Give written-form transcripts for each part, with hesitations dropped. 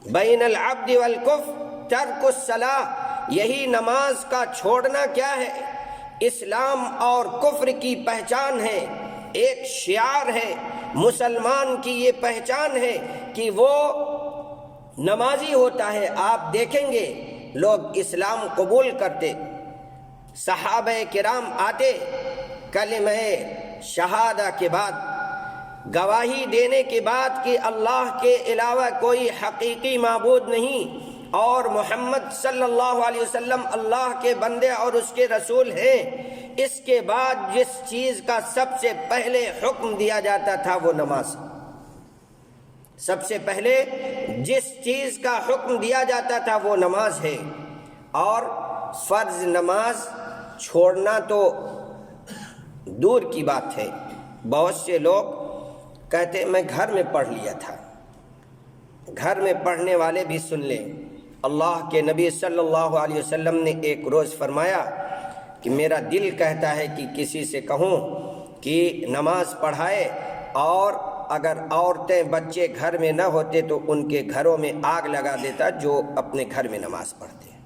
بین العبد والکفر ترک الصلاۃ، یہی نماز کا چھوڑنا کیا ہے، اسلام اور کفر کی پہچان ہے، ایک شعار ہے، مسلمان کی یہ پہچان ہے کہ وہ نمازی ہوتا ہے۔ آپ دیکھیں گے لوگ اسلام قبول کرتے، صحابہ کرام آتے، کلمہ شہادہ کے بعد، گواہی دینے کے بعد کہ اللہ کے علاوہ کوئی حقیقی معبود نہیں اور محمد صلی اللہ علیہ وسلم اللہ کے بندے اور اس کے رسول ہیں، اس کے بعد جس چیز کا سب سے پہلے حکم دیا جاتا تھا وہ نماز۔ سب سے پہلے جس چیز کا حکم دیا جاتا تھا وہ نماز ہے، اور فرض نماز چھوڑنا تو دور کی بات ہے۔ بہت سے لوگ کہتے میں گھر میں پڑھ لیا تھا، گھر میں پڑھنے والے بھی سن لیں۔ اللہ کے نبی صلی اللہ علیہ وسلم نے ایک روز فرمایا کہ میرا دل کہتا ہے کہ کسی سے کہوں کہ نماز پڑھائے، اور اگر عورتیں بچے گھر میں نہ ہوتے تو ان کے گھروں میں آگ لگا دیتا جو اپنے گھر میں نماز پڑھتے ہیں۔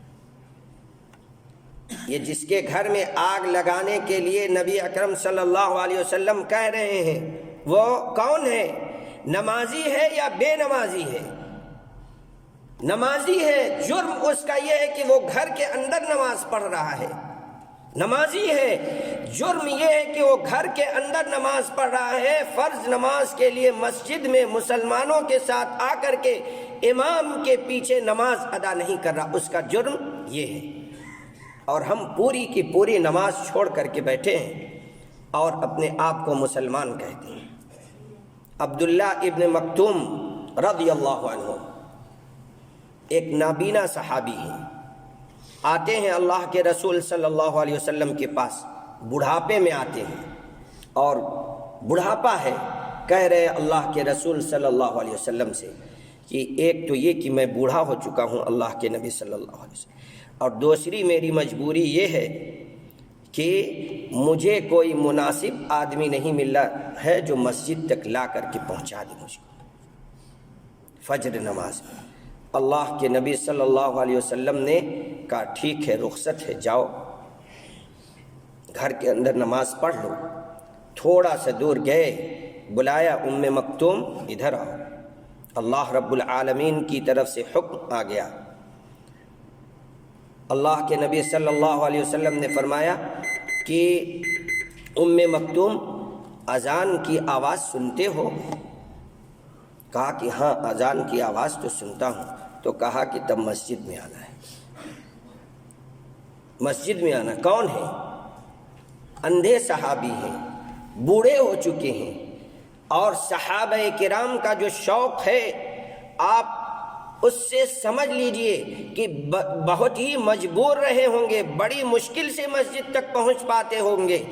یہ جس کے گھر میں آگ لگانے کے لیے نبی اکرم صلی اللہ علیہ وسلم کہہ رہے ہیں وہ کون ہے؟ نمازی ہے یا بے نمازی ہے؟ نمازی ہے، جرم اس کا یہ ہے کہ وہ گھر کے اندر نماز پڑھ رہا ہے۔ نمازی ہے، جرم یہ ہے کہ وہ گھر کے اندر نماز پڑھ رہا ہے، فرض نماز کے لیے مسجد میں مسلمانوں کے ساتھ آ کر کے امام کے پیچھے نماز ادا نہیں کر رہا، اس کا جرم یہ ہے۔ اور ہم پوری کی پوری نماز چھوڑ کر کے بیٹھے ہیں اور اپنے آپ کو مسلمان کہتے ہیں۔ عبداللہ ابن مکتوم رضی اللہ عنہ ایک نابینا صحابی ہیں، آتے ہیں اللہ کے رسول صلی اللہ علیہ وسلم کے پاس، بڑھاپے میں آتے ہیں اور بڑھاپا ہے، کہہ رہے اللہ کے رسول صلی اللہ علیہ وسلم سے کہ ایک تو یہ کہ میں بوڑھا ہو چکا ہوں اللہ کے نبی صلی اللہ علیہ وسلم، اور دوسری میری مجبوری یہ ہے کہ مجھے کوئی مناسب آدمی نہیں مل رہا ہے جو مسجد تک لا کر کے پہنچا دے مجھ کو فجر نماز میں۔ اللہ کے نبی صلی اللہ علیہ وسلم نے کہا ٹھیک ہے، رخصت ہے، جاؤ گھر کے اندر نماز پڑھ لو۔ تھوڑا سا دور گئے، بلایا ام مکتوم ادھر آؤ، اللہ رب العالمین کی طرف سے حکم آ گیا۔ اللہ کے نبی صلی اللہ علیہ وسلم نے فرمایا کہ ام مکتوم اذان کی آواز سنتے ہو؟ کہا کہ ہاں اذان کی آواز تو سنتا ہوں۔ تو کہا کہ تب مسجد میں آنا ہے، مسجد میں آنا۔ کون ہے؟ اندھے صحابی ہیں، بوڑھے ہو چکے ہیں، اور صحابہ کرام کا جو شوق ہے آپ اس سے سمجھ لیجئے کہ بہت ہی مجبور رہے ہوں گے، بڑی مشکل سے مسجد تک پہنچ پاتے ہوں گے،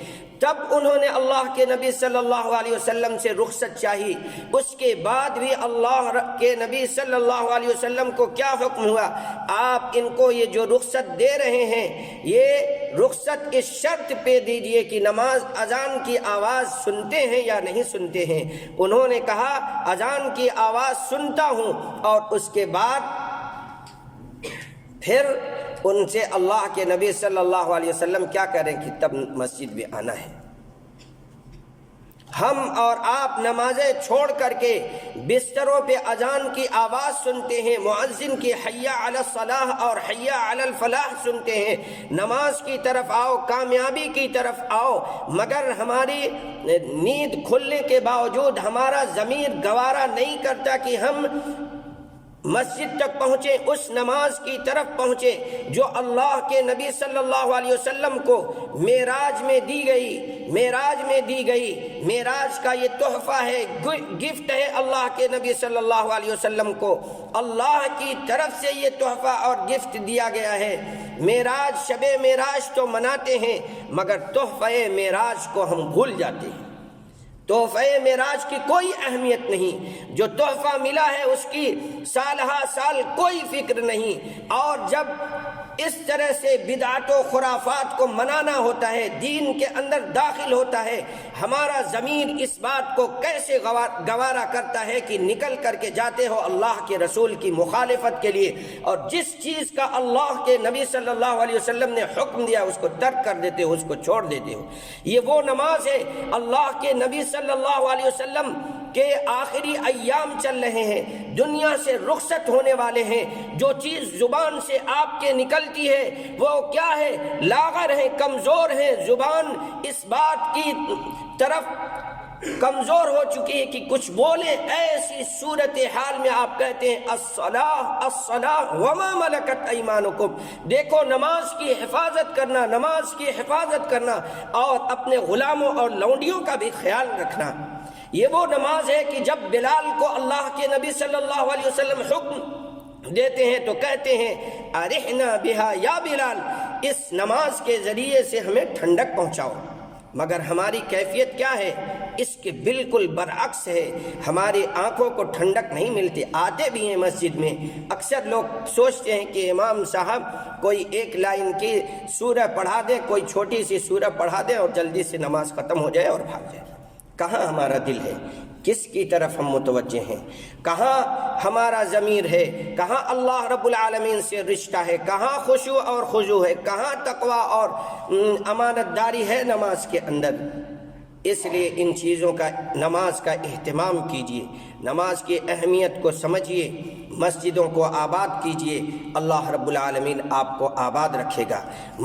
تب انہوں نے اللہ کے نبی صلی اللہ علیہ وسلم سے رخصت چاہی۔ اس کے بعد بھی اللہ کے نبی صلی اللہ علیہ وسلم کو کیا حکم ہوا؟ آپ ان کو یہ جو رخصت دے رہے ہیں یہ رخصت اس شرط پہ دیجئے کہ نماز اذان کی آواز سنتے ہیں یا نہیں سنتے ہیں۔ انہوں نے کہا اذان کی آواز سنتا ہوں، اور اس کے بعد پھر ان سے اللہ کے نبی صلی اللہ علیہ وسلم کیا کریں کہ تب مسجد میں آنا ہے۔ ہم اور آپ نمازیں چھوڑ کر کے بستروں پہ اذان کی آواز سنتے ہیں، مؤذن کی حی علی الصلاح اور حی علی الفلاح سنتے ہیں، نماز کی طرف آؤ، کامیابی کی طرف آؤ، مگر ہماری نیند کھلنے کے باوجود ہمارا ضمیر گوارا نہیں کرتا کہ ہم مسجد تک پہنچے، اس نماز کی طرف پہنچے جو اللہ کے نبی صلی اللہ علیہ وسلم کو معراج میں دی گئی، معراج کا یہ تحفہ ہے، گفٹ ہے اللہ کے نبی صلی اللہ علیہ وسلم کو، اللہ کی طرف سے یہ تحفہ اور گفٹ دیا گیا ہے۔ معراج، شب معراج تو مناتے ہیں مگر تحفہ معراج کو ہم بھول جاتے ہیں۔ تحفہ معراج کی کوئی اہمیت نہیں، جو تحفہ ملا ہے اس کی سالہ سال کوئی فکر نہیں، اور جب اس طرح سے بدعات و خرافات کو منانا ہوتا ہے، دین کے اندر داخل ہوتا ہے، ہمارا ضمیر اس بات کو کیسے گوارا کرتا ہے کہ نکل کر کے جاتے ہو اللہ کے رسول کی مخالفت کے لیے، اور جس چیز کا اللہ کے نبی صلی اللہ علیہ وسلم نے حکم دیا اس کو ترک کر دیتے ہو، اس کو چھوڑ دیتے ہو۔ یہ وہ نماز ہے، اللہ کے نبی صلی اللہ علیہ وسلم کہ آخری ایام چل رہے ہیں، دنیا سے رخصت ہونے والے ہیں، جو چیز زبان سے آپ کے نکلتی ہے وہ کیا ہے؟ لاغر ہے، کمزور ہے، زبان اس بات کی طرف کمزور ہو چکی ہے کہ کچھ بولے، ایسی صورتحال میں آپ کہتے ہیں الصلاۃ الصلاۃ وما ملکت ایمانکم۔ دیکھو نماز کی حفاظت کرنا، نماز کی حفاظت کرنا، اور اپنے غلاموں اور لونڈیوں کا بھی خیال رکھنا۔ یہ وہ نماز ہے کہ جب بلال کو اللہ کے نبی صلی اللہ علیہ وسلم حکم دیتے ہیں تو کہتے ہیں ارحنا بہا یا بلال، اس نماز کے ذریعے سے ہمیں ٹھنڈک پہنچاؤ۔ مگر ہماری کیفیت کیا ہے؟ اس کے بالکل برعکس ہے، ہماری آنکھوں کو ٹھنڈک نہیں ملتی۔ آتے بھی ہیں مسجد میں، اکثر لوگ سوچتے ہیں کہ امام صاحب کوئی ایک لائن کی سورہ پڑھا دیں، کوئی چھوٹی سی سورہ پڑھا دیں اور جلدی سے نماز ختم ہو جائے اور بھاگ جائے۔ کہاں ہمارا دل ہے؟ کس کی طرف ہم متوجہ ہیں؟ کہاں ہمارا ضمیر ہے؟ کہاں اللہ رب العالمین سے رشتہ ہے؟ کہاں خشوع اور خضوع ہے؟ کہاں تقوی اور امانت داری ہے نماز کے اندر؟ اس لیے ان چیزوں کا، نماز کا اہتمام کیجیے، نماز کی اہمیت کو سمجھیے، مسجدوں کو آباد کیجیے، اللہ رب العالمین آپ کو آباد رکھے گا۔